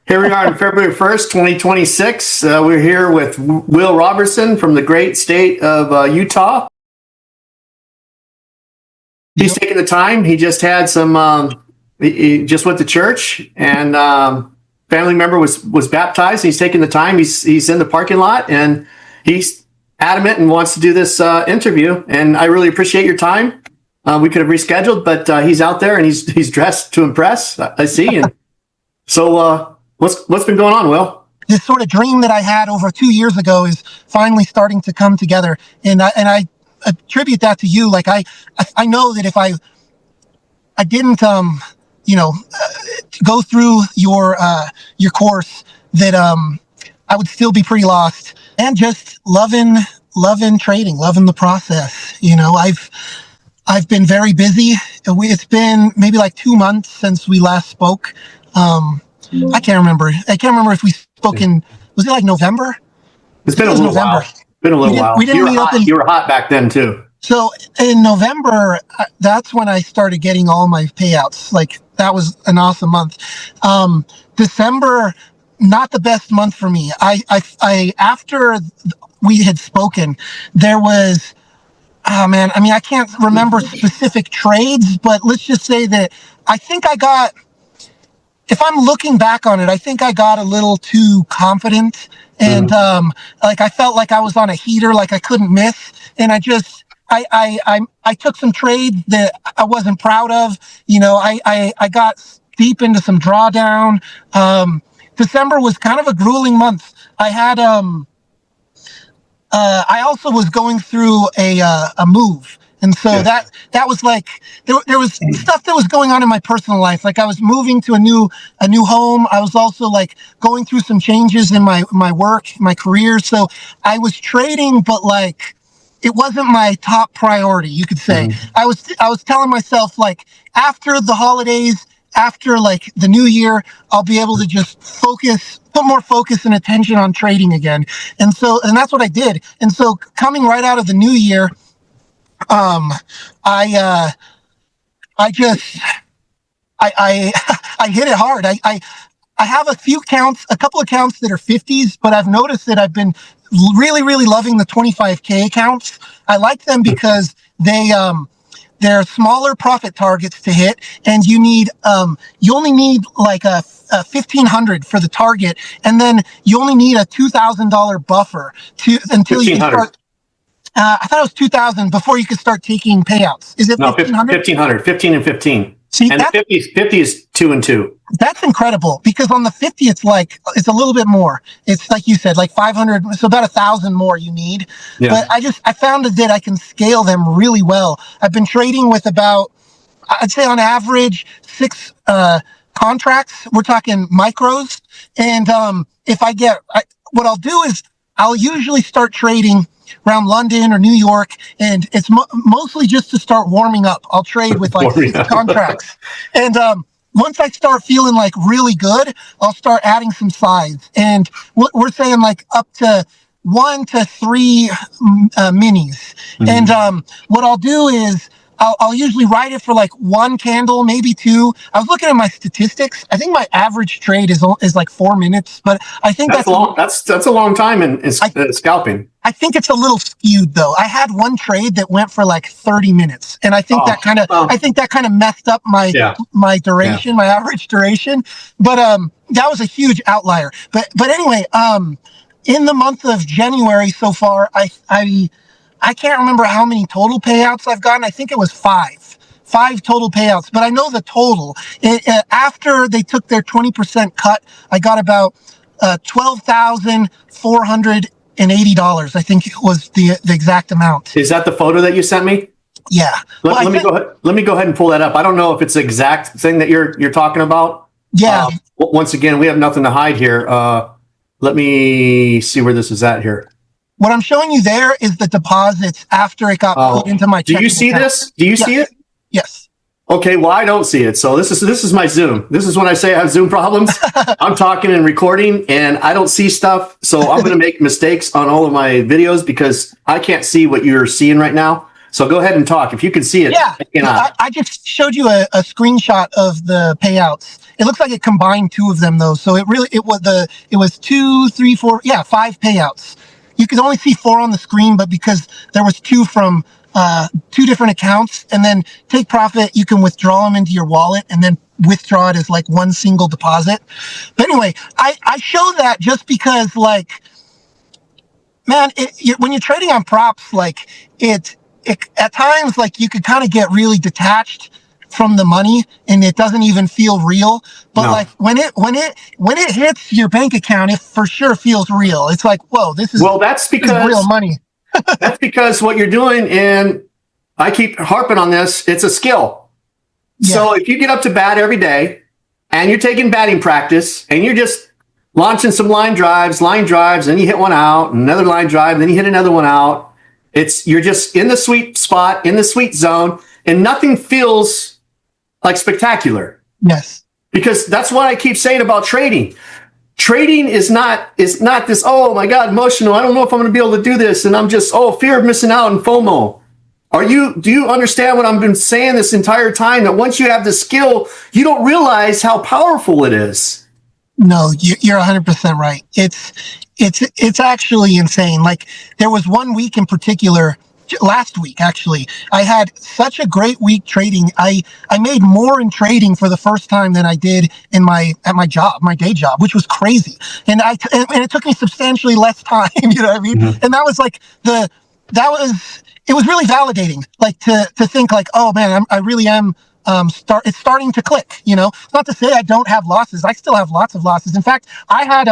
Here we are on February 1st, 2026. We're here with Will Robertson from the great state of Utah. He's taking the time. He just had some, he just went to church, and family member was baptized. He's taking the time. He's in the parking lot, and he's adamant and wants to do this interview. And I really appreciate your time. We could have rescheduled, but he's out there and he's dressed to impress, I see. And so what's been going on, Will? This sort of dream that I had over 2 years ago is finally starting to come together. And I attribute that to you. Like I know that if I didn't, go through your course, that I would still be pretty lost, and just loving trading, loving the process. I've been very busy. It's been maybe like 2 months since we last spoke. I can't remember if we spoke was it like November? It's been a little while. Been a little while. You were hot back then too. So in November, that's when I started getting all my payouts. Like, that was an awesome month. December, not the best month for me. I after we had spoken, there was, I can't remember specific trades, but let's just say that I think if I'm looking back on it, I think I got a little too confident, and I felt like I was on a heater, like I couldn't miss, and I took some trades that I wasn't proud of. I got deep into some drawdown. December was kind of a grueling month. I had I also was going through a move. And so that was like, there was stuff that was going on in my personal life. Like, I was moving to a new home. I was also like going through some changes in my work, my career. So I was trading, but like, it wasn't my top priority, you could say. I was telling myself, like, after the holidays, after like the new year, I'll be able to just put more focus and attention on trading again. And that's what I did. And so coming right out of the new year, I hit it hard. I have a couple accounts that are 50s, but I've noticed that I've been really, really loving the 25K accounts. I like them because they're smaller profit targets to hit, and you only need like a 1,500 for the target, and then you only need a $2,000 buffer until you can start. I thought it was 2,000 before you could start taking payouts. Is it 1,500? 1,500, 15 and 15. See, and the 50 is 2 and 2. That's incredible, because on the 50, it's a little bit more. It's like you said, like 500, so about 1,000 more you need. Yeah. But I found that I can scale them really well. I've been trading with about, I'd say on average, 6 contracts. We're talking micros. And what I'll do is I'll usually start trading around London or New York, and it's mostly just to start warming up. I'll trade with like 6 contracts. And once I start feeling like really good, I'll start adding some size. And we're saying like up to 1 to 3 minis. And what I'll do is I'll usually ride it for like 1 candle, maybe 2. I was looking at my statistics. I think my average trade is like 4 minutes, but I think that's long. That's a long time in scalping. I think it's a little skewed though. I had one trade that went for like 30 minutes, and I think that kind of messed up my duration, my average duration. But that was a huge outlier. But anyway, in the month of January so far, I can't remember how many total payouts I've gotten. I think it was 5 total payouts, but I know the total. After they took their 20% cut, I got about $12,480. I think it was the exact amount. Is that the photo that you sent me? Yeah. Let me go ahead and pull that up. I don't know if it's the exact thing that you're talking about. Yeah. Once again, we have nothing to hide here. Let me see where this is at here. What I'm showing you there is the deposits after it got put into my checking account. Do you see this? Do you see it? Yes. Okay, well, I don't see it. So this is my Zoom. This is when I say I have Zoom problems. I'm talking and recording, and I don't see stuff. So I'm going to make mistakes on all of my videos because I can't see what you're seeing right now. So go ahead and talk. If you can see it, Yeah, I cannot. I just showed you a screenshot of the payouts. It looks like it combined two of them though. So it was two, three, four, yeah, five payouts. You could only see four on the screen, but because there was two from two different accounts, and then Take Profit, you can withdraw them into your wallet and then withdraw it as like one single deposit. But anyway, I show that just because, like, man, when you're trading on props, like it at times, like, you could kind of get really detached from the money and it doesn't even feel real. But No. like when it hits your bank account, it for sure feels real. It's like, whoa, this is That's this is real money. that's because what you're doing, and I keep harping on this, it's a skill. Yeah. So if you get up to bat every day and you're taking batting practice and you're just launching some line drives, then you hit one out, another line drive, then you hit another one out. You're just in the sweet spot, in the sweet zone, and nothing feels like spectacular. Yes. Because that's what I keep saying about trading. Trading is not this, oh my God, emotional. I don't know if I'm going to be able to do this. And I'm just, fear of missing out and FOMO. Do you understand what I've been saying this entire time? That once you have the skill, you don't realize how powerful it is. No, you're 100% right. It's actually insane. Like, there was one week in particular, last week actually, I had such a great week trading. I made more in trading for the first time than I did at my day job, which was crazy. And it took me substantially less time. You know what I mean? Mm-hmm. And that was like it was really validating. Like to think like, oh man, I really am. It's starting to click. You know, not to say I don't have losses. I still have lots of losses. In fact, I had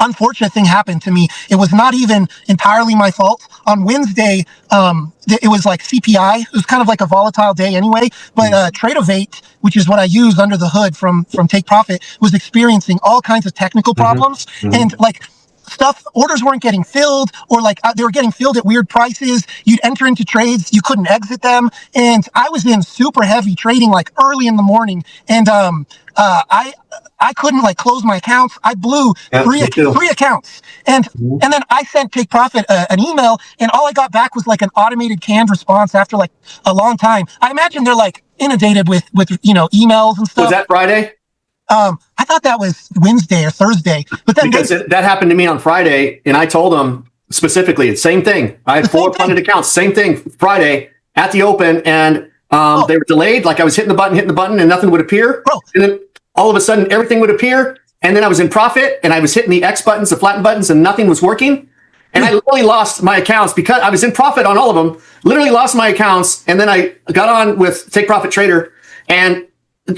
unfortunate thing happened to me. It was not even entirely my fault. On Wednesday, it was like CPI. It was kind of like a volatile day anyway. But Tradeovate, which is what I use under the hood from Take Profit, was experiencing all kinds of technical problems. Mm-hmm. And like, orders weren't getting filled, or like they were getting filled at weird prices. You'd enter into trades, you couldn't exit them. And I was in super heavy trading like early in the morning. And I couldn't like close my accounts. I blew three accounts. And then I sent Take Profit an email, and all I got back was like an automated canned response after like a long time. I imagine they're like inundated with emails and stuff. Was that Friday? I thought that was Wednesday or Thursday, but then because that happened to me on Friday, and I told them specifically, it's same thing. I had 4 funded accounts, same thing, Friday at the open, and they were delayed. Like I was hitting the button, and nothing would appear. And then all of a sudden, everything would appear, and then I was in profit, and I was hitting the X buttons, the flatten buttons, and nothing was working. And I literally lost my accounts because I was in profit on all of them. Literally lost my accounts, and then I got on with Take Profit Trader and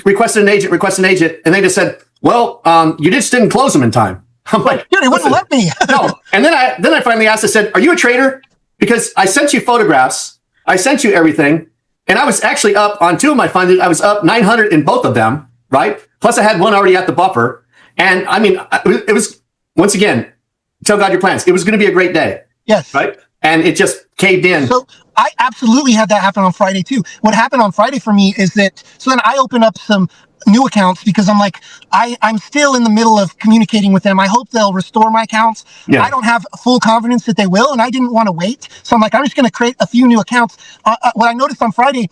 requested an agent, and they just said, well, you just didn't close them in time. I'm like, dude, they wouldn't let me. No. And then I finally asked, I said, are you a trader? Because I sent you photographs, I sent you everything, and I was actually up on 2 of my funded. I was up 900 in both of them, right? Plus I had one already at the buffer. And I mean, it was, once again, tell God your plans. It was going to be a great day. Yes. Right? And it just caved in. So I absolutely had that happen on Friday too. What happened on Friday for me is that, so then I opened up some new accounts because I'm like, I'm still in the middle of communicating with them. I hope they'll restore my accounts. Yeah. I don't have full confidence that they will, and I didn't want to wait. So I'm like, I'm just going to create a few new accounts. What I noticed on Friday,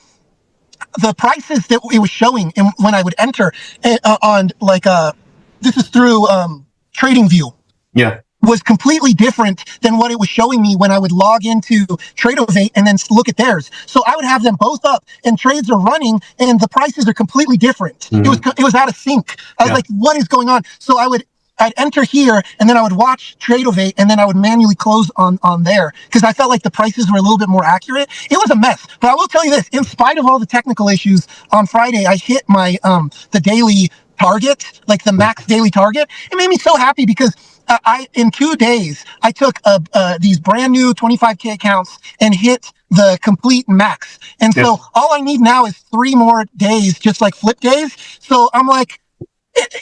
the prices that it was showing, and when I would enter on like, this is through TradingView. Yeah. Was completely different than what it was showing me when I would log into Tradeovate and then look at theirs. So I would have them both up, and trades are running, and the prices are completely different. Mm-hmm. It was out of sync. I was like, what is going on? So I'd enter here, and then I would watch Tradeovate, and then I would manually close on there because I felt like the prices were a little bit more accurate. It was a mess, but I will tell you this: in spite of all the technical issues, on Friday I hit my the daily target, like the max daily target. It made me so happy because in 2 days, I took these brand new 25K accounts and hit the complete max. And so all I need now is 3 more days, just like flip days. So I'm like,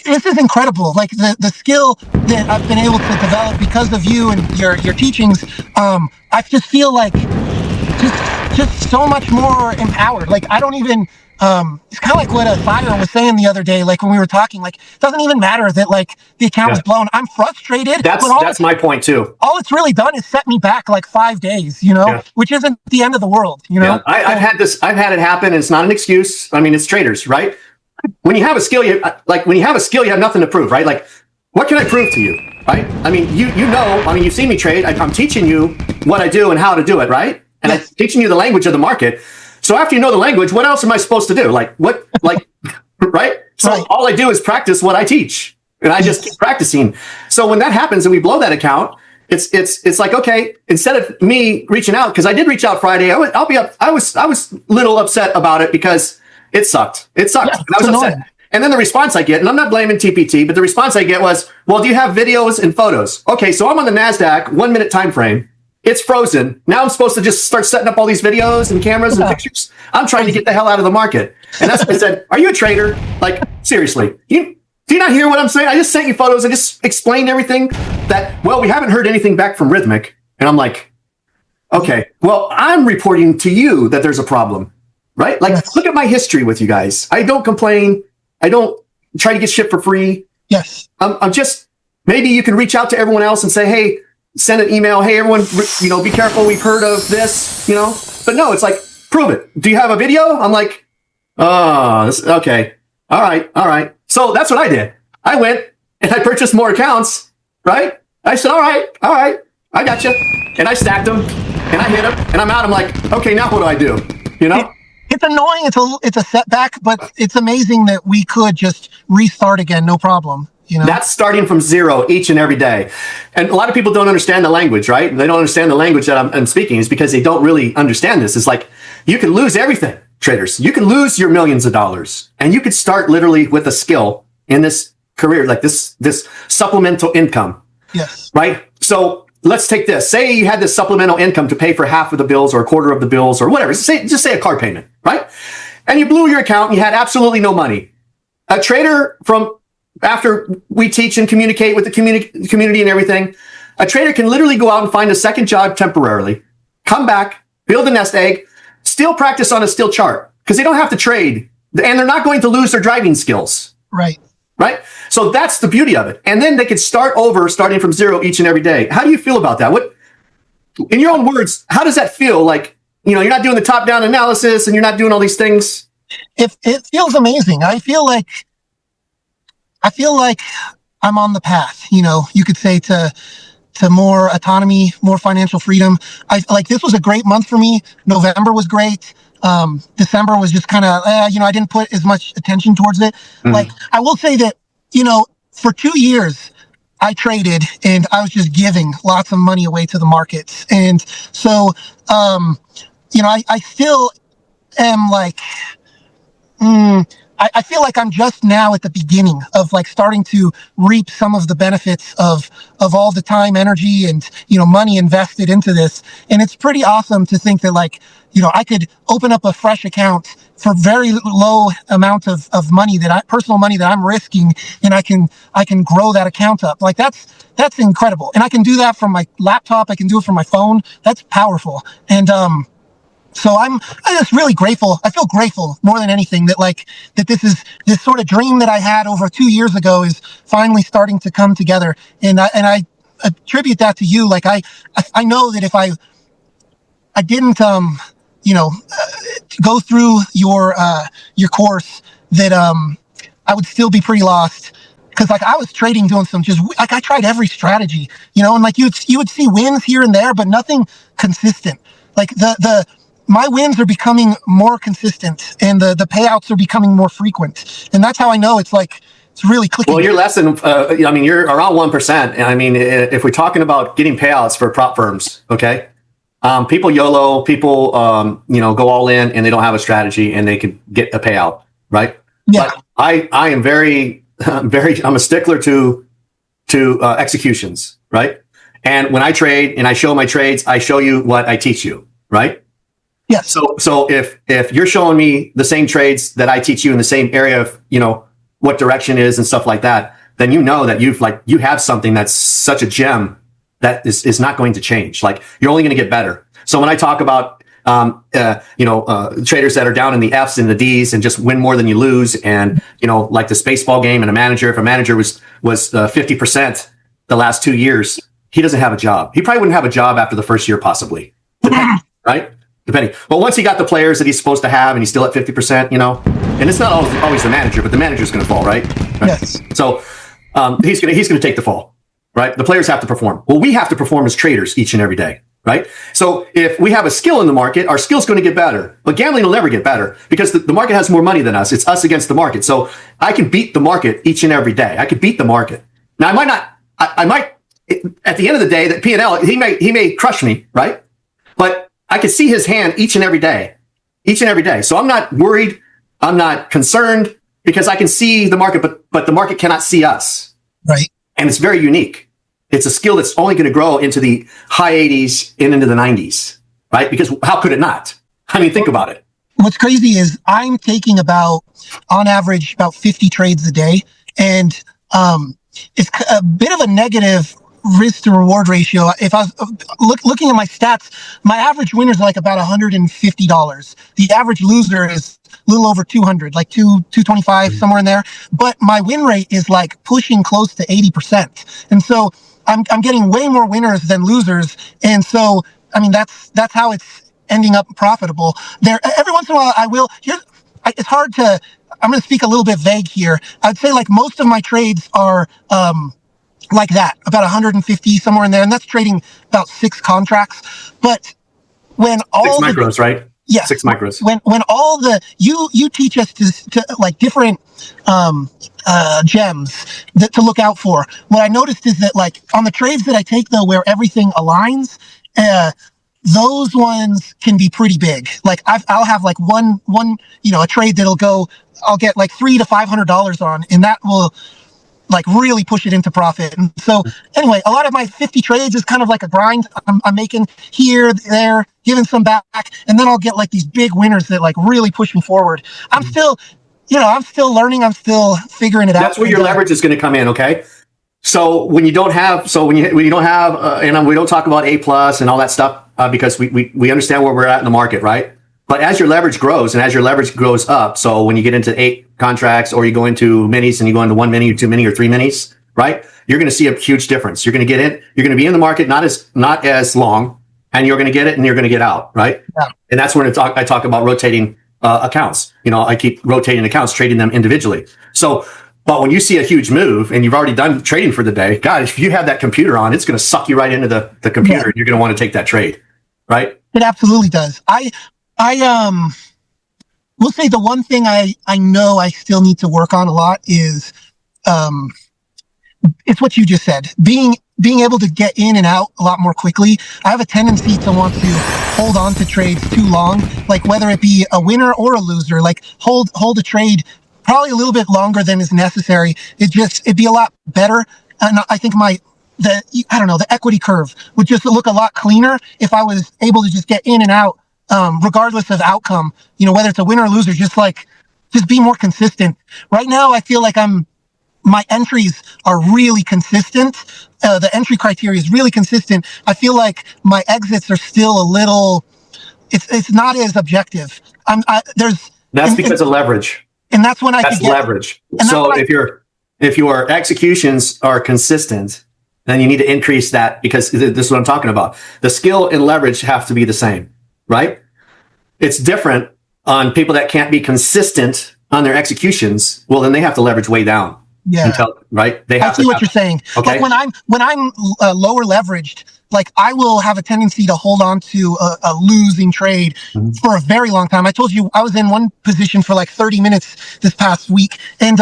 this is incredible. Like the skill that I've been able to develop because of you and your teachings. I just feel like just so much more empowered. Like I don't even it's kind of like what Fire was saying the other day, like when we were talking, like it doesn't even matter that like the account was blown. I'm frustrated. That's my point too. All it's really done is set me back like 5 days, which isn't the end of the world, Yeah. I've had it happen, and it's not an excuse. I mean, it's traders, right? When you have a skill, you have nothing to prove, right? Like, what can I prove to you, right? I mean, you've seen me trade. I'm teaching you what I do and how to do it, right? And I'm teaching you the language of the market. So after you know the language, what else am I supposed to do? Right? So all I do is practice what I teach, and I just keep practicing. So when that happens and we blow that account, it's like, okay, instead of me reaching out, because I did reach out Friday, I was a little upset about it because it sucked. It sucked. Yeah, and I was upset. And then the response I get, and I'm not blaming TPT, but the response I get was, well, do you have videos and photos? Okay, so I'm on the NASDAQ 1 minute time frame. It's frozen. Now I'm supposed to just start setting up all these videos and cameras and pictures. I'm trying to get the hell out of the market. And that's what I said. Are you a trader? Like, seriously, do you not hear what I'm saying? I just sent you photos. I just explained everything that, well, we haven't heard anything back from Rhythmic. And I'm like, okay, well, I'm reporting to you that there's a problem, right? Like, look at my history with you guys. I don't complain. I don't try to get shit for free. Yes. I'm just, maybe you can reach out to everyone else and say, hey, send an email. Hey, everyone, be careful. We've heard of this, but no, it's like, prove it. Do you have a video? I'm like, oh, okay. All right. So that's what I did. I went and I purchased more accounts, right? I said, all right, I got you. And I stacked them and I hit them and I'm out. I'm like, okay, now what do I do? It's annoying. It's a setback, but it's amazing that we could just restart again. No problem. That's starting from zero each and every day. And a lot of people don't understand the language, right? They don't understand the language that I'm speaking is because they don't really understand this. It's like, you can lose everything, traders. You can lose your millions of dollars, and you could start literally with a skill in this career, like this supplemental income. Yes. Right? So let's take this. Say you had this supplemental income to pay for half of the bills or a quarter of the bills or whatever. Just say a car payment, right? And you blew your account and you had absolutely no money. A trader after we teach and communicate with the community and everything, a trader can literally go out and find a second job temporarily, come back, build a nest egg, still practice on a still chart because they don't have to trade and they're not going to lose their driving skills. Right. So that's the beauty of it. And then they can start over, starting from zero each and every day. How do you feel about that? What, in your own words, how does that feel? Like, you're not doing the top-down analysis and you're not doing all these things. It feels amazing. I feel like I'm on the path, you could say to more autonomy, more financial freedom. This was a great month for me. November was great. December was just kind of, I didn't put as much attention towards it. Mm-hmm. I will say that, for 2 years, I traded and I was just giving lots of money away to the markets. And so, I still am like, I feel like I'm just now at the beginning of starting to reap some of the benefits of all the time, energy, and money invested into this. And it's pretty awesome to think that I could open up a fresh account for very low amount of money personal money that I'm risking, and I can grow that account up. That's incredible. And I can do that from my laptop. I can do it from my phone. That's powerful. And so I'm just really grateful. I feel grateful more than anything that this sort of dream that I had over 2 years ago is finally starting to come together. And I attribute that to you. I know that if I didn't, go through your course, that I would still be pretty lost. Because I was trading, doing some I tried every strategy, and you would see wins here and there, but nothing consistent. My wins are becoming more consistent and the payouts are becoming more frequent. And that's how I know it's really clicking. Well, you're less than, you're around 1%. And I mean, if we're talking about getting payouts for prop firms, okay, people YOLO, people, go all in and they don't have a strategy and they can get a payout, right? Yeah. But I am I'm a stickler to executions, right? And when I trade and I show my trades, I show you what I teach you, right? Yes. So if you're showing me the same trades that I teach you in the same area of, what direction is and stuff like that, then that you have something that's such a gem that is not going to change. You're only going to get better. So when I talk about traders that are down in the F's and the D's and just win more than you lose. And, like this baseball game and a manager, if a manager was 50% the last 2 years, he doesn't have a job. He probably wouldn't have a job after the first year, possibly. Depending, right? Depending. But once he got the players that he's supposed to have and he's still at 50%, and it's not always the manager, but the manager's going to fall, right? Yes. So he's going to take the fall, right? The players have to perform. Well, we have to perform as traders each and every day, right? So if we have a skill in the market, our skill's going to get better. But gambling will never get better because the market has more money than us. It's us against the market. So I can beat the market each and every day. I could beat the market. Now, I might not. I might. At the end of the day, that P&L, he may crush me, right? But I can see his hand each and every day. So I'm not worried. I'm not concerned because I can see the market, but the market cannot see us. Right. And it's very unique. It's a skill that's only going to grow into the high 80s and into the 90s, right? Because how could it not? I mean, think about it. What's crazy is I'm taking on average, about 50 trades a day. And it's a bit of a negative risk to reward ratio. If I was looking at my stats, my average winner is like about $150. The average loser is a little over 200, like 225, somewhere in there. But my win rate is like pushing close to 80%. And so I'm getting way more winners than losers. And so, I mean, that's how it's ending up profitable. There, every once in a while, it's hard to, I'm going to speak a little bit vague here. I'd say like most of my trades are, like that, about 150, somewhere in there. And that's trading about 6 contracts. But when all 6 micros, right? Yeah. 6 micros. When all you teach us to like different gems to look out for. What I noticed is that like on the trades that I take though, where everything aligns, those ones can be pretty big. Like I'll have like one a trade I'll get like $300 to $500 on, and that will like really push it into profit. And so anyway, a lot of my 50 trades is kind of like a grind. I'm making here, there, giving some back, and then I'll get like these big winners that like really push me forward. I'm still learning. I'm still figuring it out. That's where your leverage is going to come in. Okay. So when you don't have, and we don't talk about A plus and all that stuff because we understand where we're at in the market, right? But as your leverage grows and as your leverage grows up, so when you get into 8 contracts or you go into minis and you go into 1 mini or 2 mini or 3 minis, right? You're going to see a huge difference. You're going to get in, you're going to be in the market not as long, and you're going to get it and you're going to get out, right? Yeah. And that's when I talk about rotating accounts. I keep rotating accounts, trading them individually. So, but when you see a huge move and you've already done trading for the day, God, if you have that computer on, it's going to suck you right into the computer. And you're going to want to take that trade, right? It absolutely does. I will say the one thing I know I still need to work on a lot is it's what you just said. Being able to get in and out a lot more quickly. I have a tendency to want to hold on to trades too long, like whether it be a winner or a loser, like hold a trade probably a little bit longer than is necessary. It'd be a lot better. And I think the equity curve would just look a lot cleaner if I was able to just get in and out regardless of outcome, whether it's a winner or loser, just be more consistent. Right now, I feel like my entries are really consistent. The entry criteria is really consistent. I feel like my exits are still a little, it's not as objective. That's because of leverage. And that's when that's leverage. So if your executions are consistent, then you need to increase that because this is what I'm talking about. The skill and leverage have to be the same. Right? It's different on people that can't be consistent on their executions. Well, then they have to leverage way down. Yeah. Right? I see what you're saying. Okay. Like when I'm lower leveraged, like I will have a tendency to hold on to a losing trade for a very long time. I told you I was in one position for like 30 minutes this past week. And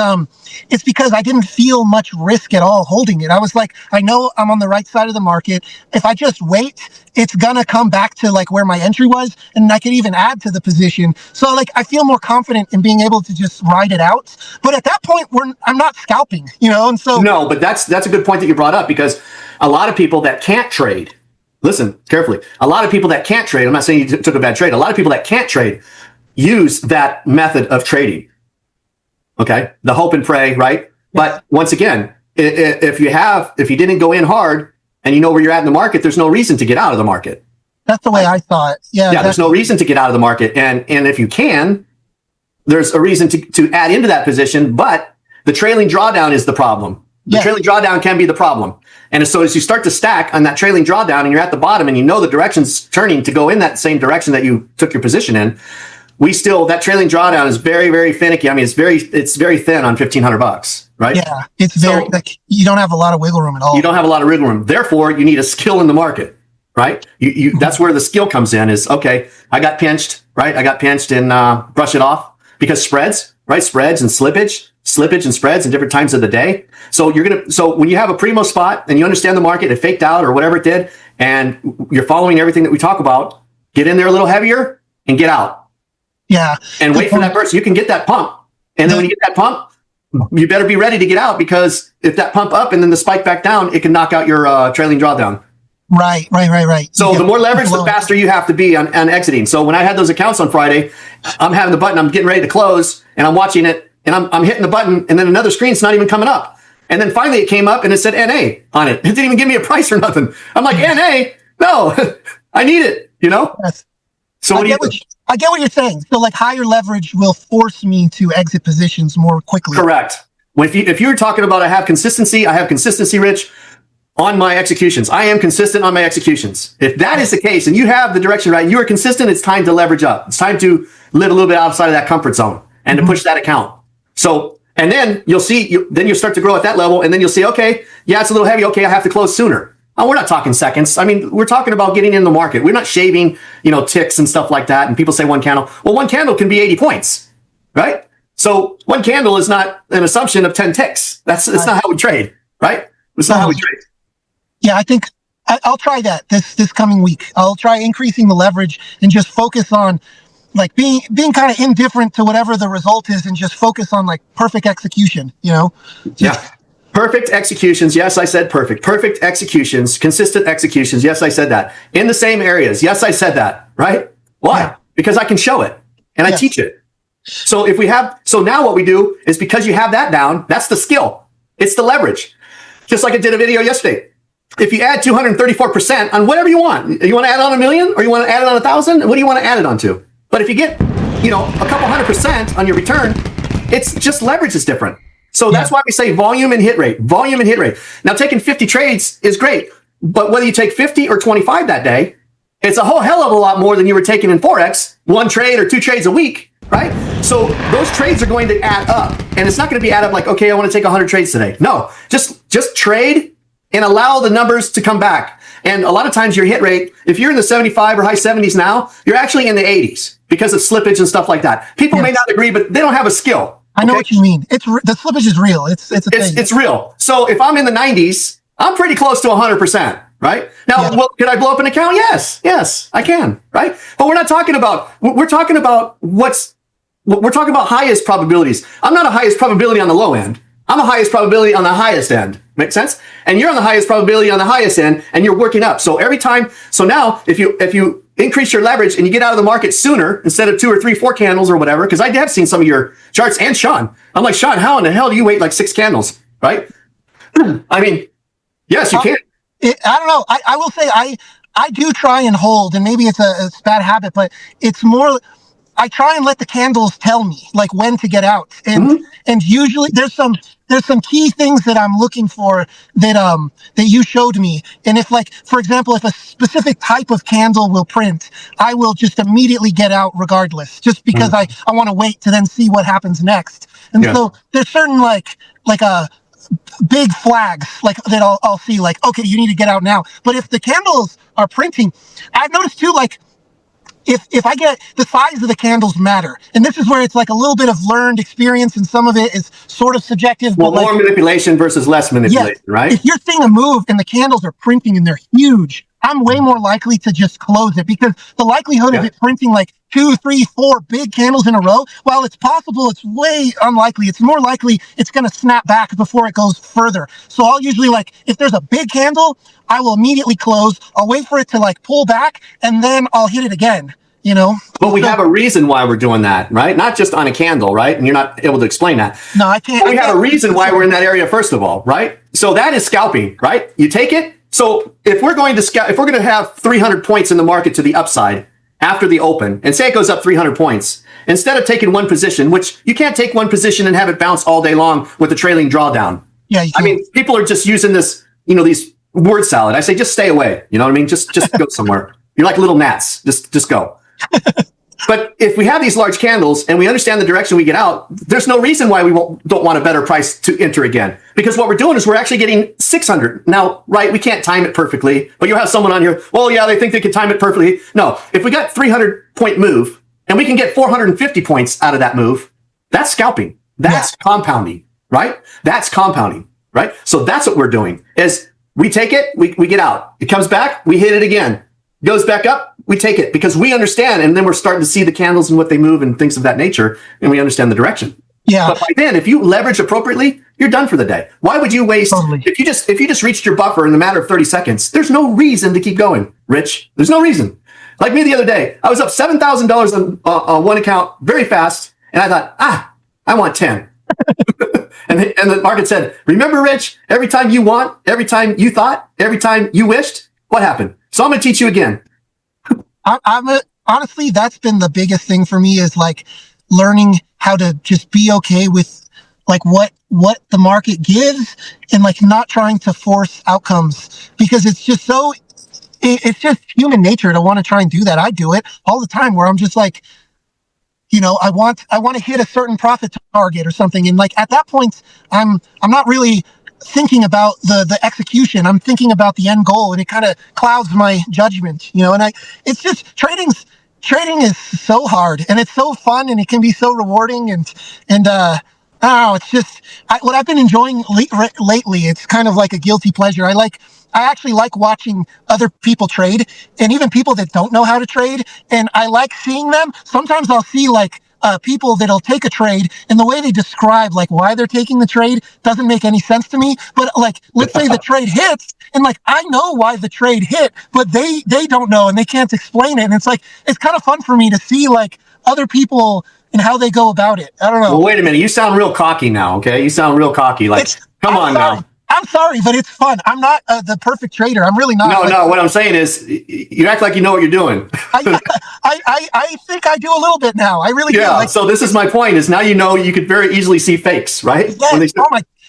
it's because I didn't feel much risk at all holding it. I was like, I know I'm on the right side of the market. If I just wait, it's going to come back to like where my entry was. And I could even add to the position. So like, I feel more confident in being able to just ride it out. But at that point, I'm not scalping, and so. No, but that's a good point that you brought up because a lot of people that can't trade, listen carefully, a lot of people that can't trade, I'm not saying you took a bad trade, a lot of people that can't trade use that method of trading. Okay. The hope and pray, right? Yes. But once again, if you didn't go in hard and you know where you're at in the market, there's no reason to get out of the market. That's the way I saw it. Yeah. Yeah, there's no reason to get out of the market. And if you can, there's a reason to add into that position, but the trailing drawdown is the problem. The trailing drawdown can be the problem. And so as you start to stack on that trailing drawdown and you're at the bottom and you know the direction's turning to go in that same direction that you took your position in, that trailing drawdown is very, very finicky. I mean, it's very thin on $1,500, right? Yeah, it's very, like, you don't have a lot of wiggle room at all. You don't have a lot of wiggle room. Therefore, you need a skill in the market, right? That's where the skill comes in is, okay, I got pinched, right? I got pinched and brush it off because spreads, right? Spreads and slippage and spreads in different times of the day. So when you have a primo spot and you understand the market, it faked out or whatever it did, and you're following everything that we talk about, get in there a little heavier and get out. Yeah. And wait for that burst. You can get that pump. And then when you get that pump, you better be ready to get out, because if that pump up and then the spike back down, it can knock out your trailing drawdown. Right. So the more leverage, the faster you have to be on exiting. So when I had those accounts on Friday, I'm having the button, I'm getting ready to close, and I'm watching it, and I'm hitting the button, and then another screen's not even coming up. And then finally it came up and it said NA on it. It didn't even give me a price or nothing. I'm like, NA? No, I need it, Yes. So what do you do? I get what you're saying. So like higher leverage will force me to exit positions more quickly. Correct. If you're talking about I have consistency, Rich, on my executions. I am consistent on my executions. If that is the case and you have the direction right, you are consistent, it's time to leverage up. It's time to live a little bit outside of that comfort zone and to push that account. So, and then you'll see, then you'll start to grow at that level, and then you'll see, okay, yeah, it's a little heavy. Okay, I have to close sooner. Oh, we're not talking seconds. I mean, we're talking about getting in the market. We're not shaving, ticks and stuff like that. And people say one candle. Well, one candle can be 80 points, right? So one candle is not an assumption of 10 ticks. That's not how we trade, right? That's not how we trade. Yeah, I think I'll try that this coming week. I'll try increasing the leverage and just focus on like being kind of indifferent to whatever the result is, and just focus on like perfect execution, Yeah. Perfect executions. Yes, I said perfect. Perfect executions, consistent executions. Yes, I said that. In the same areas. Yes, I said that. Right? Why? Yeah. Because I can show it and I teach it. So now what we do is, because you have that down, that's the skill. It's the leverage. Just like I did a video yesterday. If you add 234% on whatever you want to add on 1,000,000 or you want to add it on 1,000, what do you want to add it on to? But if you get, a couple 100% on your return, it's just leverage is different. So that's why we say volume and hit rate. Now, taking 50 trades is great, but whether you take 50 or 25 that day, it's a whole hell of a lot more than you were taking in Forex, one trade or two trades a week, right? So those trades are going to add up, and it's not going to be add up like, okay, I want to take 100 trades today. No, just trade and allow the numbers to come back. And a lot of times your hit rate, if you're in the 75 or high 70s now, you're actually in the 80s because of slippage and stuff like that. People may not agree, but they don't have a skill. I know what you mean. The slippage is real. It's a thing. It's real. So if I'm in the 90s, I'm pretty close to 100%, right? Now, could I blow up an account? Yes, I can, right? But we're talking about highest probabilities. I'm not a highest probability on the low end. I'm a highest probability on the highest end. Make sense? And you're on the highest probability on the highest end, and you're working up. So every time, now if you increase your leverage and you get out of the market sooner instead of 2 or 3, 4 candles or whatever, because I have seen some of your charts, and Sean, I'm like, Sean, how in the hell do you wait like 6 candles, right? I mean, yes, you can. I don't know. I will say I do try and hold, and maybe it's a bad habit, but it's more, I try and let the candles tell me like when to get out. And usually there's some key things that I'm looking for that you showed me. And if, like, for example, if a specific type of candle will print, I will just immediately get out regardless, just because I want to wait to then see what happens next. And so there's certain like big flags like that I'll see, like, okay, you need to get out now. But if the candles are printing, I've noticed too, like, if I get the size of the candles matter, and this is where it's like a little bit of learned experience, and some of it is sort of subjective. Well, more manipulation versus less manipulation, right? If you're seeing a move and the candles are printing and they're huge, I'm way more likely to just close it, because the likelihood of it printing like 2, 3, 4 big candles in a row, while it's possible, it's way unlikely. It's more likely it's going to snap back before it goes further. So I'll usually, like, if there's a big candle, I will immediately close. I'll wait for it to like pull back, and then I'll hit it again. But we have a reason why we're doing that, right? Not just on a candle, right? And you're not able to explain that. No, I can't. But we have a reason why we're in that area, first of all, right? So that is scalping, right? You take it So if we're going to have 300 points in the market to the upside after the open, and say it goes up 300 points, instead of taking one position, which you can't take one position and have it bounce all day long with a trailing drawdown. Yeah, I mean, people are just using this, these word salad. I say, just stay away. You know what I mean? Just go somewhere. You're like little gnats. Just go. But if we have these large candles and we understand the direction we get out, there's no reason why we don't want a better price to enter again. Because what we're doing is we're actually getting 600. Now, right, we can't time it perfectly, but you have someone on here, well, yeah, they think they can time it perfectly. No, if we got 300-point move and we can get 450 points out of that move, that's scalping. That's compounding, right? That's compounding, right? So that's what we're doing is we take it, we get out. It comes back, we hit it again. Goes back up, we take it because we understand, and then we're starting to see the candles and what they move and things of that nature, and we understand the direction. Yeah. But by then, if you leverage appropriately, you're done for the day. Why would you waste? Totally. If you just reached your buffer in the matter of 30 seconds, there's no reason to keep going, Rich. There's no reason. Like me the other day, I was up $7,000 on one account very fast, and I thought, I want 10. and the market said, remember, Rich, every time you want, every time you thought, every time you wished, what happened? So I'm going to teach you again. Honestly, that's been the biggest thing for me is like learning how to just be okay with like what the market gives and like not trying to force outcomes because it's just human nature to want to try and do that. I do it all the time where I'm just like, I want to hit a certain profit target or something. And like at that point, I'm not really thinking about the execution. I'm thinking about the end goal, and it kind of clouds my judgment, and it's just trading is so hard and it's so fun and it can be so rewarding and I don't know, it's just what I've been enjoying lately. It's kind of like a guilty pleasure. I actually like watching other people trade, and even people that don't know how to trade, and I like seeing them. Sometimes I'll see like people that'll take a trade, and the way they describe like why they're taking the trade doesn't make any sense to me. But like, let's say the trade hits, and like I know why the trade hit, but they don't know and they can't explain it. And it's like it's kind of fun for me to see like other people and how they go about it. I don't know. Well, wait a minute. You sound real cocky now. Okay, you sound real cocky. Like, come on now. I'm sorry, but it's fun. I'm not the perfect trader. I'm really not. No. What I'm saying is, you act like you know what you're doing. I think I do a little bit now. I really do. Yeah. So this is my point: is now you could very easily see fakes, right? Yes,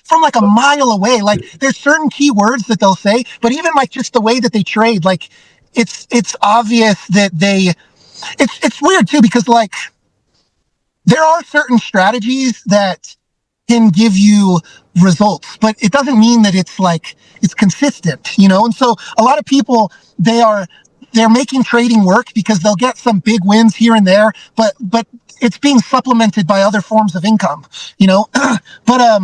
from like a mile away. Like there's certain key words that they'll say, but even like just the way that they trade, like it's obvious that it's weird too because like there are certain strategies that can give you results, but it doesn't mean that it's consistent, And so a lot of people, they're making trading work because they'll get some big wins here and there, but it's being supplemented by other forms of income, but,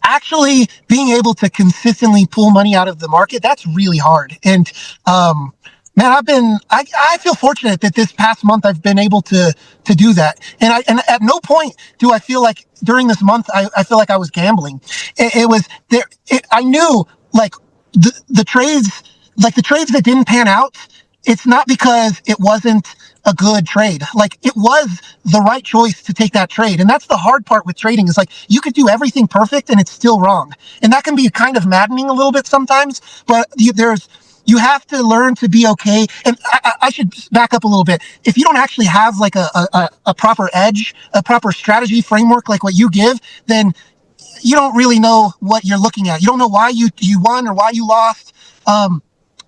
actually being able to consistently pull money out of the market, that's really hard. And, man, I feel fortunate that this past month I've been able to do that. And at no point do I feel like during this month, I feel like I was gambling. It was there. I knew like the trades that didn't pan out. It's not because it wasn't a good trade. Like it was the right choice to take that trade. And that's the hard part with trading is like you could do everything perfect and it's still wrong. And that can be kind of maddening a little bit sometimes, but you have to learn to be okay. And I should back up a little bit. If you don't actually have like a proper edge, a proper strategy framework, like what you give, then you don't really know what you're looking at. You don't know why you won or why you lost.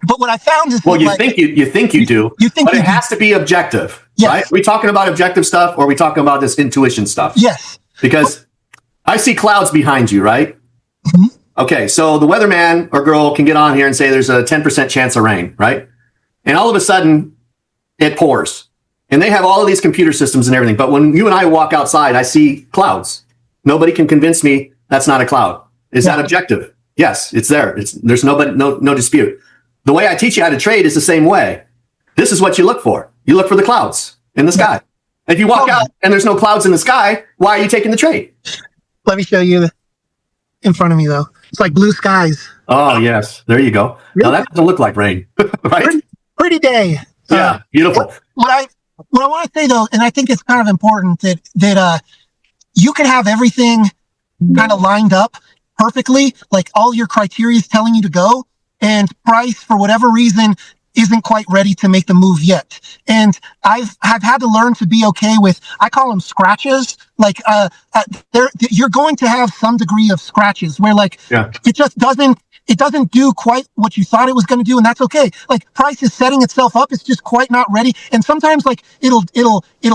But what I found is, well, you think you do, but it has to be objective, right? Are we talking about objective stuff, or are we talking about this intuition stuff? Yes. Because I see clouds behind you, right? Mm-hmm. Okay, so the weatherman or girl can get on here and say there's a 10% chance of rain, right? And all of a sudden, it pours. And they have all of these computer systems and everything. But when you and I walk outside, I see clouds. Nobody can convince me that's not a cloud. Is that objective? Yes, it's there. There's no dispute. The way I teach you how to trade is the same way. This is what you look for. You look for the clouds in the sky. If you walk out and there's no clouds in the sky, why are you taking the trade? Let me show you in front of me, though. It's like blue skies. Oh, yes. There you go. Really? Now that doesn't look like rain, right? Pretty day. Yeah, beautiful. What I want to say, though, and I think it's kind of important that you can have everything kind of lined up perfectly, like all your criteria is telling you to go, and price, for whatever reason, isn't quite ready to make the move yet. And I've had to learn to be okay with, I call them scratches. Like, you're going to have some degree of scratches where like, it just doesn't do quite what you thought it was going to do. And that's okay. Like, price is setting itself up. It's just quite not ready. And sometimes like it'll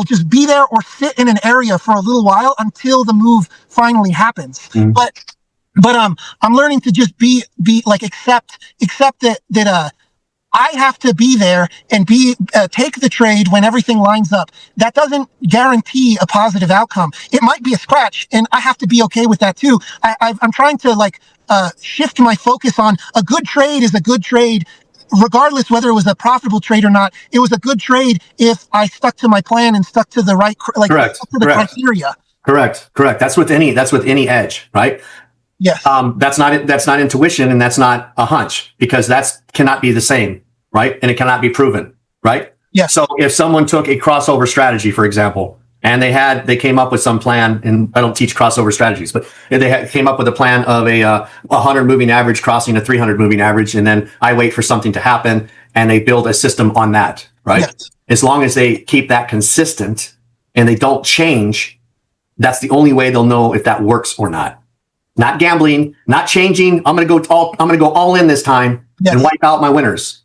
just be there or sit in an area for a little while until the move finally happens. Mm. But I'm learning to just be like, accept that I have to be there and take the trade when everything lines up. That doesn't guarantee a positive outcome. It might be a scratch, and I have to be okay with that too. I'm trying to like shift my focus on a good trade is a good trade, regardless whether it was a profitable trade or not. It was a good trade if I stuck to my plan and stuck to the right, like, stuck to the criteria. Correct. That's with any edge, right? Yes. That's not intuition, and that's not a hunch, because that's cannot be the same, right? And it cannot be proven, right? Yes. So if someone took a crossover strategy, for example, and they came up with some plan, and I don't teach crossover strategies, but came up with a plan of a 100 moving average crossing a 300 moving average, and then I wait for something to happen, and they build a system on that, right? Yes. As long as they keep that consistent and they don't change, that's the only way they'll know if that works or not. Not gambling, not changing. I'm going to go all in this time and wipe out my winners.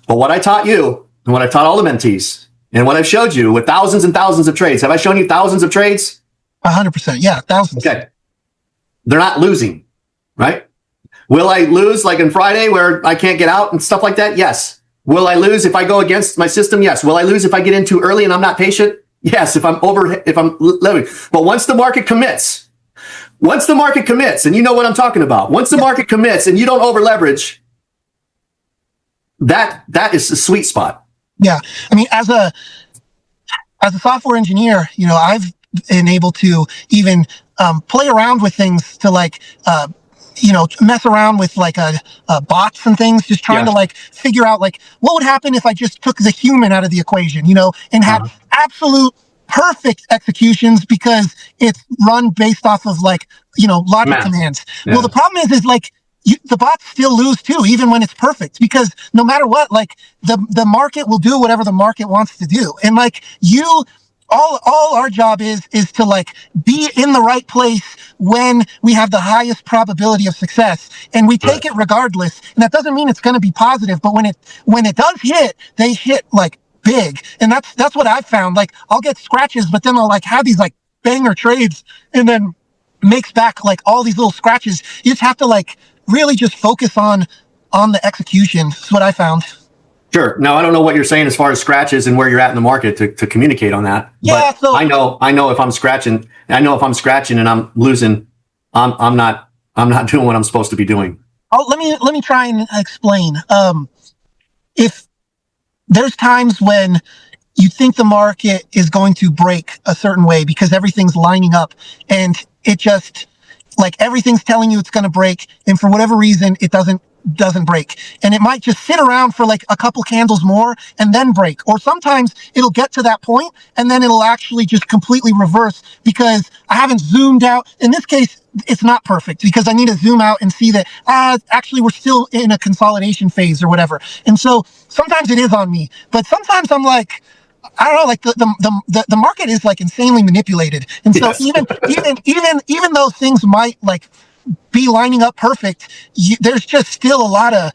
But what I taught you, and what I've taught all the mentees, and what I've showed you with thousands and thousands of trades. Have I shown you thousands of trades? 100%. Yeah, thousands. Okay. They're not losing, right? Will I lose like on Friday where I can't get out and stuff like that? Yes. Will I lose if I go against my system? Yes. Will I lose if I get in too early and I'm not patient? Yes. If I'm living. But once the market commits, and you know what I'm talking about, once the market commits and you don't over leverage, that is the sweet spot. Yeah. I mean, as a software engineer, you know, I've been able to even play around with things to like, mess around with like bots and things, just trying to like figure out like what would happen if I just took the human out of the equation, and had absolute perfect executions because it's run based off of like, logic commands. Yeah. Well, the problem is like, the bots still lose too, even when it's perfect, because no matter what, like the market will do whatever the market wants to do. And like all our job is to like be in the right place when we have the highest probability of success, and we take it regardless. And that doesn't mean it's going to be positive, but when it does hit, they hit like big. And that's what I've found. Like, I'll get scratches, but then I'll like have these like banger trades, and then makes back like all these little scratches. You just have to like really just focus on the execution. That's what I found. Sure. Now, I don't know what you're saying as far as scratches and where you're at in the market to communicate on that. Yeah. But so I know if I'm scratching and I'm losing, I'm not doing what I'm supposed to be doing. Oh, let me try and explain. If there's times when you think the market is going to break a certain way because everything's lining up, and it just, like, everything's telling you it's going to break, and for whatever reason it doesn't break, and it might just sit around for like a couple candles more and then break. Or sometimes it'll get to that point and then it'll actually just completely reverse because I haven't zoomed out. In this case, it's not perfect because I need to zoom out and see that actually we're still in a consolidation phase or whatever. And so sometimes it is on me, but sometimes I'm like, I don't know, like the market is like insanely manipulated. And so even though things might like be lining up perfect, there's just still a lot of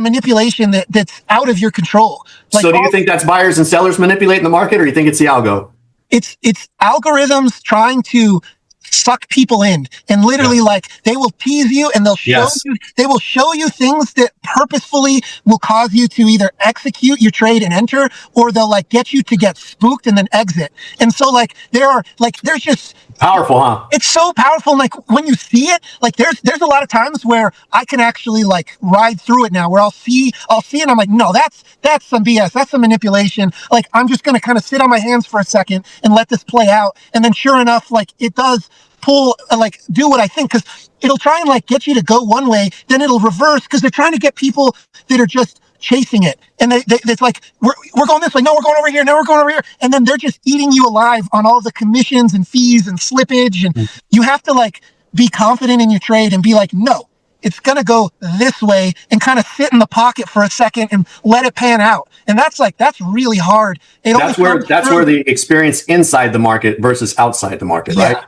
manipulation that's out of your control. Like, so do you think that's buyers and sellers manipulating the market, or you think it's the algo? It's algorithms trying to suck people in, and literally like they will tease you and they'll show you things that purposefully will cause you to either execute your trade and enter, or they'll like get you to get spooked and then exit. And so like there's just powerful, huh? It's so powerful. And like when you see it, like there's a lot of times where I can actually like ride through it now, where I'll see and I'm like, no, that's some BS. That's some manipulation. Like, I'm just going to kind of sit on my hands for a second and let this play out. And then sure enough, like it does pull, like do what I think, because it'll try and like get you to go one way, then it'll reverse because they're trying to get people that are just chasing it. And it's like, we're going this way. No, we're going over here. No, we're going over here. And then they're just eating you alive on all the commissions and fees and slippage. And you have to like be confident in your trade and be like, no, it's going to go this way and kind of sit in the pocket for a second and let it pan out. And that's really hard. That's where the experience inside the market versus outside the market, right?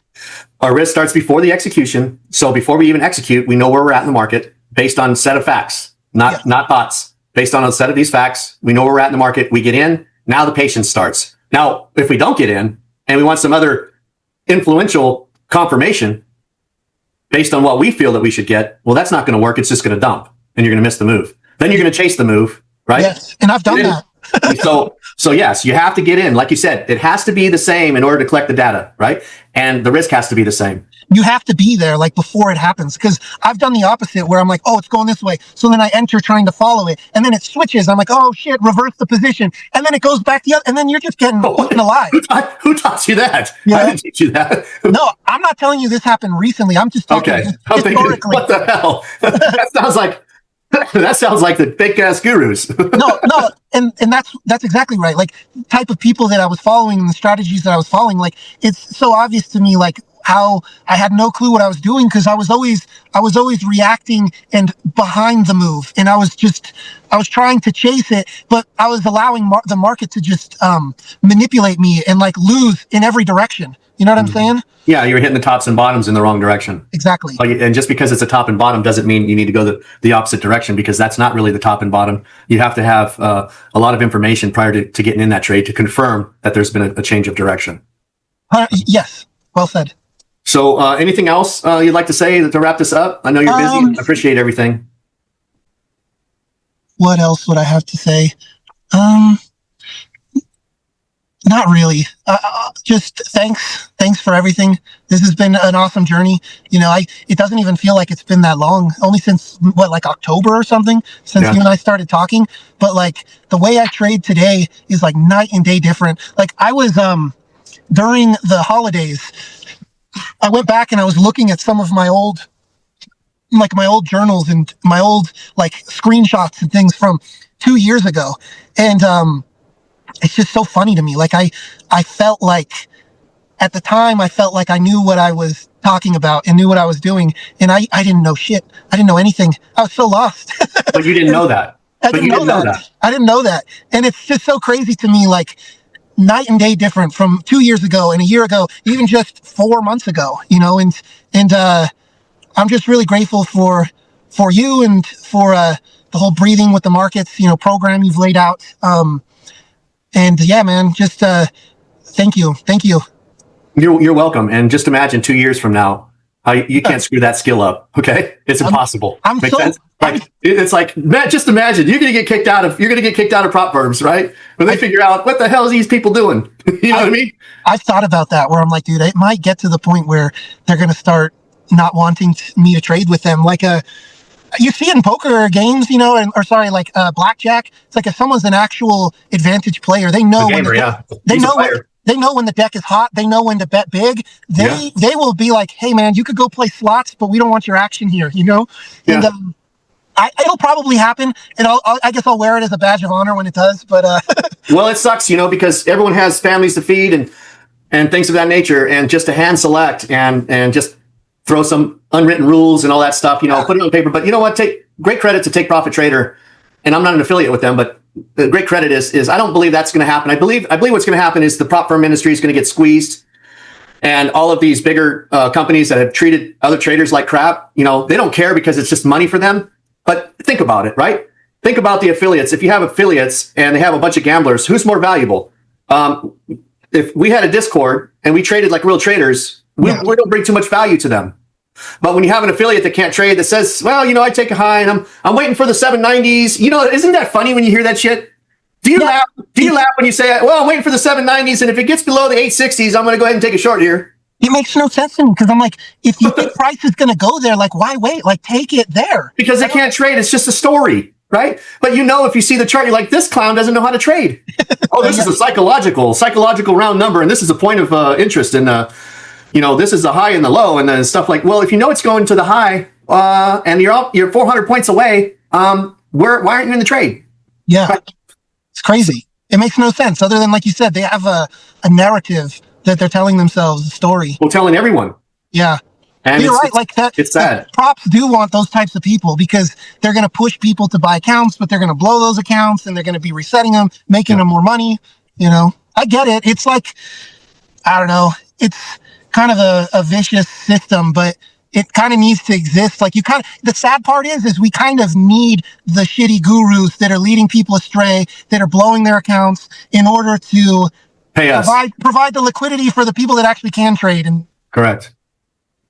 Our risk starts before the execution. So before we even execute, we know where we're at in the market based on a set of facts, not thoughts. Based on a set of these facts, we know where we're at in the market. We get in. Now the patience starts. Now, if we don't get in and we want some other influential confirmation based on what we feel that we should get, well, that's not going to work. It's just going to dump and you're going to miss the move. Then you're going to chase the move, right? Yes, and I've done that. So yes, you have to get in. Like you said, it has to be the same in order to collect the data, right? And the risk has to be the same. You have to be there like before it happens, because I've done the opposite where I'm like, oh, it's going this way. So then I enter trying to follow it, and then it switches. I'm like, oh shit, reverse the position, and then it goes back the other, and then you're just getting eaten alive. Who taught you that? Yeah. I didn't teach you that. No, I'm not telling you this happened recently. I'm just talking historically. What the hell? That sounds like the fake ass gurus. no, and that's exactly right. Like, type of people that I was following and the strategies that I was following, like, it's so obvious to me, like, how I had no clue what I was doing, because I was always reacting and behind the move, and I was trying to chase it, but I was allowing the market to just manipulate me and like lose in every direction. You know what I'm saying? Yeah, you're hitting the tops and bottoms in the wrong direction. Exactly. And just because it's a top and bottom doesn't mean you need to go the opposite direction, because that's not really the top and bottom. You have to have a lot of information prior to getting in that trade to confirm that there's been a change of direction. Yes, well said. So anything else you'd like to say to wrap this up? I know you're busy. I appreciate everything. What else would I have to say? Not really. Just thanks for everything. This has been an awesome journey. You know, it doesn't even feel like it's been that long. Only since like October or something, since you and I started talking. But like the way I trade today is like night and day different. Like I was during the holidays, I went back and I was looking at some of my old journals and my old like screenshots and things from 2 years ago, and it's just so funny to me. Like I felt like at the time I felt like I knew what I was talking about and knew what I was doing, and I didn't know shit. I didn't know anything. I was so lost. But you didn't know that. I didn't know that, and it's just so crazy to me. Like, night and day different from 2 years ago and a year ago, even just 4 months ago, you know, and I'm just really grateful for you and for the whole breathing with the markets, you know, program you've laid out. And yeah, man, just thank you. You're welcome. And just imagine 2 years from now, how you can't screw that skill up. Okay, it's impossible. Makes sense? It's like, just imagine you're going to get kicked out of prop firms, right? When they figure out what the hell are these people doing. You know what I mean? I've thought about that, where I'm like, dude, it might get to the point where they're going to start not wanting me to trade with them. Like you see in poker games, you know, like blackjack. It's like if someone's an actual advantage player, they know they know when the deck is hot. They know when to bet big. They will be like, hey man, you could go play slots, but we don't want your action here, you know? Yeah. And it'll probably happen, and I guess I'll wear it as a badge of honor when it does. But well, it sucks, you know, because everyone has families to feed and things of that nature, and just to hand select and just throw some unwritten rules and all that stuff, you know, put it on paper. But you know what? Great credit to Take Profit Trader, and I'm not an affiliate with them, but the great credit is I don't believe that's going to happen. I believe what's going to happen is the prop firm industry is going to get squeezed, and all of these bigger companies that have treated other traders like crap, you know, they don't care because it's just money for them. But think about it, right? Think about the affiliates. If you have affiliates and they have a bunch of gamblers, who's more valuable? If we had a Discord and we traded like real traders, we don't bring too much value to them. But when you have an affiliate that can't trade, that says, well, you know, I take a high and I'm waiting for the 790s. You know, isn't that funny when you hear that shit? Do you laugh? Do you laugh when you say, well, I'm waiting for the 790s, and if it gets below the 860s, I'm going to go ahead and take a short here? It makes no sense to me, because I'm like, if you think price is going to go there, like, why wait? Like, take it there. Because they can't trade. It's just a story, right? But you know, if you see the chart, you're like, this clown doesn't know how to trade. Oh, this is a psychological round number, and this is a point of interest, and you know, this is the high and the low, and then stuff like, well, if you know it's going to the high, and you're 400 points away, why aren't you in the trade? Yeah, it's crazy. It makes no sense, other than, like you said, they have a narrative that they're telling themselves, a story. Well, telling everyone. Yeah. And You're right. Like that, it's sad. props do want those types of people because they're going to push people to buy accounts, but they're going to blow those accounts and they're going to be resetting them, making them more money. You know, I get it. It's like, I don't know. It's kind of a vicious system, but it kind of needs to exist. Like the sad part is we kind of need the shitty gurus that are leading people astray, that are blowing their accounts in order to pay us, provide the liquidity for the people that actually can trade. And correct.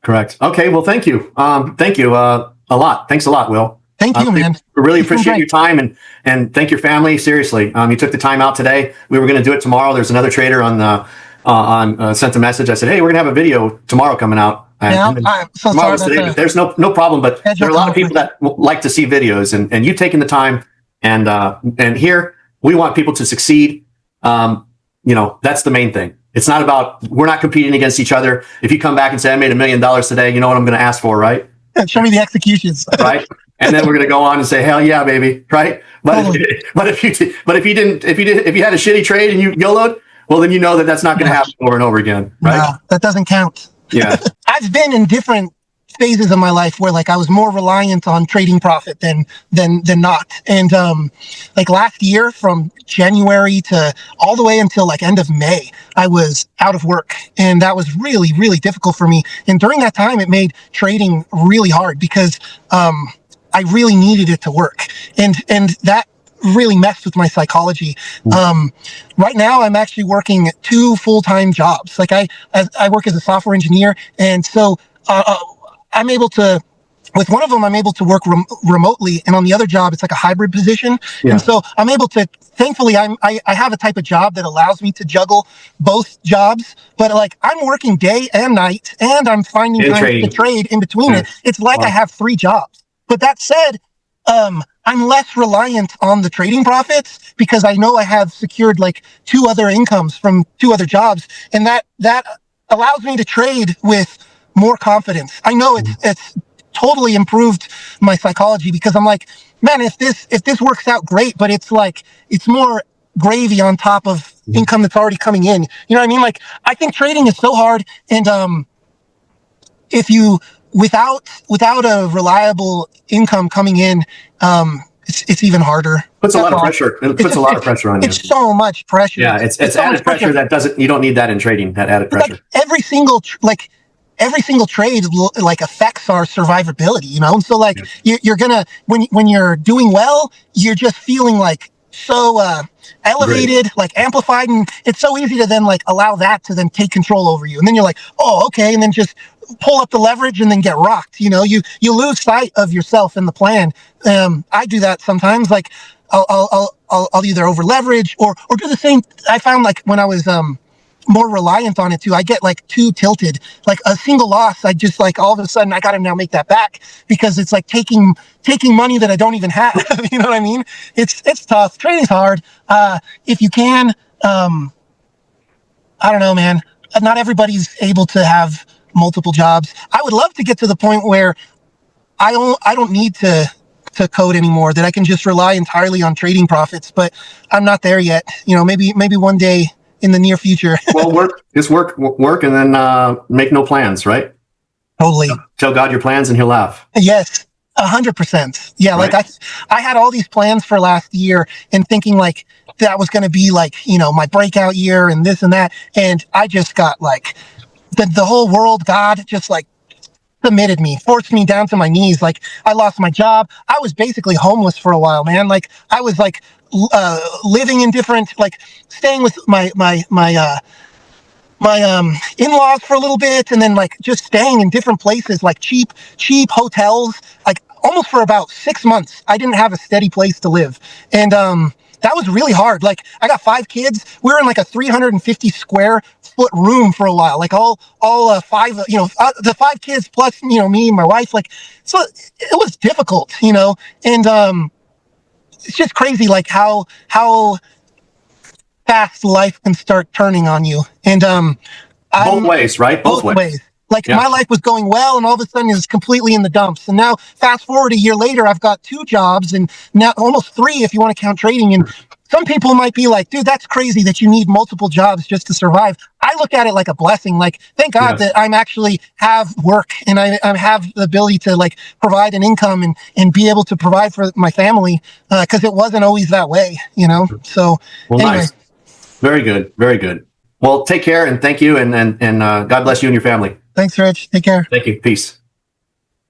Okay. Well, thank you. Thank you a lot. Thanks a lot, Will. Thank you, man. We really appreciate your time and thank your family. Seriously. You took the time out today. We were going to do it tomorrow. There's another trader sent a message. I said, hey, we're going to have a video tomorrow coming out. Yeah, I'm so sorry about that. There's no problem, but there are a lot of people that like to see videos, and you taking the time, and here we want people to succeed. That's the main thing. It's not about, we're not competing against each other. If you come back and say, I made $1 million today, you know what I'm going to ask for, right? Show me the executions. Right. And then we're going to go on and say, hell yeah, baby. Right. But if you had a shitty trade and you YOLO'd, well, then you know that's not going to happen over and over again. Right. No, that doesn't count. Yeah. I've been in different phases of my life where like I was more reliant on trading profit than not. And like last year from January to all the way until like end of May, I was out of work, and that was really, really difficult for me. And during that time, it made trading really hard because I really needed it to work. And that really messed with my psychology. Right now, I'm actually working 2 full-time jobs. Like I work as a software engineer, and so I'm able to, with one of them, I'm able to work remotely, and on the other job, it's like a hybrid position. Yeah. And so I'm able to, thankfully, I have a type of job that allows me to juggle both jobs, but like I'm working day and night, and I'm finding time to trade in between it. It's like I have 3 jobs. But that said, I'm less reliant on the trading profits because I know I have secured like 2 other incomes from 2 other jobs, and that allows me to trade with more confidence. I know it's totally improved my psychology because I'm like, man, if this works out, great, but it's like it's more gravy on top of income that's already coming in. You know what I mean? Like I think trading is so hard, and if you without a reliable income coming in, it's even harder. Puts a lot of pressure. It puts a lot of pressure on you. It's so much pressure. Yeah, it's added pressure that you don't need that in trading. That added pressure. Like every single trade like affects our survivability, you know. And so like you're gonna when you're doing well, you're just feeling like so elevated, like amplified, and it's so easy to then like allow that to then take control over you, and then you're like, oh, okay, and then just pull up the leverage and then get rocked. You know, you lose sight of yourself and the plan. I do that sometimes. Like I'll either over leverage or do the same. I found like when I was more reliant on it too, I get like too tilted. Like a single loss, I just like all of a sudden I got to now make that back because it's like taking money that I don't even have. You know what I mean? It's tough. Trading's hard. If you can, I don't know, man. Not everybody's able to have multiple jobs. I would love to get to the point where I don't need to code anymore, that I can just rely entirely on trading profits, but I'm not there yet. You know, maybe one day in the near future. Well, work, and then make no plans, right? Totally. Tell God your plans and he'll laugh. Yes, 100%. Yeah, right. Like I had all these plans for last year and thinking like that was going to be like, you know, my breakout year and this and that. And I just got like the whole world, God just like submitted me, forced me down to my knees. Like I lost my job. I was basically homeless for a while, man. Like I was like living in different, like staying with my in-laws for a little bit, and then like just staying in different places, like cheap hotels, like almost for about 6 months. I didn't have a steady place to live, and that was really hard. Like I got 5 kids. We were in like a 350 square foot room for a while, like all 5, you know, the 5 kids plus, you know, me and my wife. Like, so it was difficult, you know, and it's just crazy, like how fast life can start turning on you. And both ways, right? Both ways. Like my life was going well, and all of a sudden it's completely in the dumps. And now, fast forward a year later, I've got 2 jobs, and now almost 3 if you want to count trading. And some people might be like, dude, that's crazy that you need multiple jobs just to survive. I look at it like a blessing. Like, thank God that I'm actually have work and I have the ability to like provide an income and be able to provide for my family. Cause it wasn't always that way, you know? So anyway. Nice. Very good. Very good. Well, take care and thank you. And God bless you and your family. Thanks, Rich. Take care. Thank you. Peace.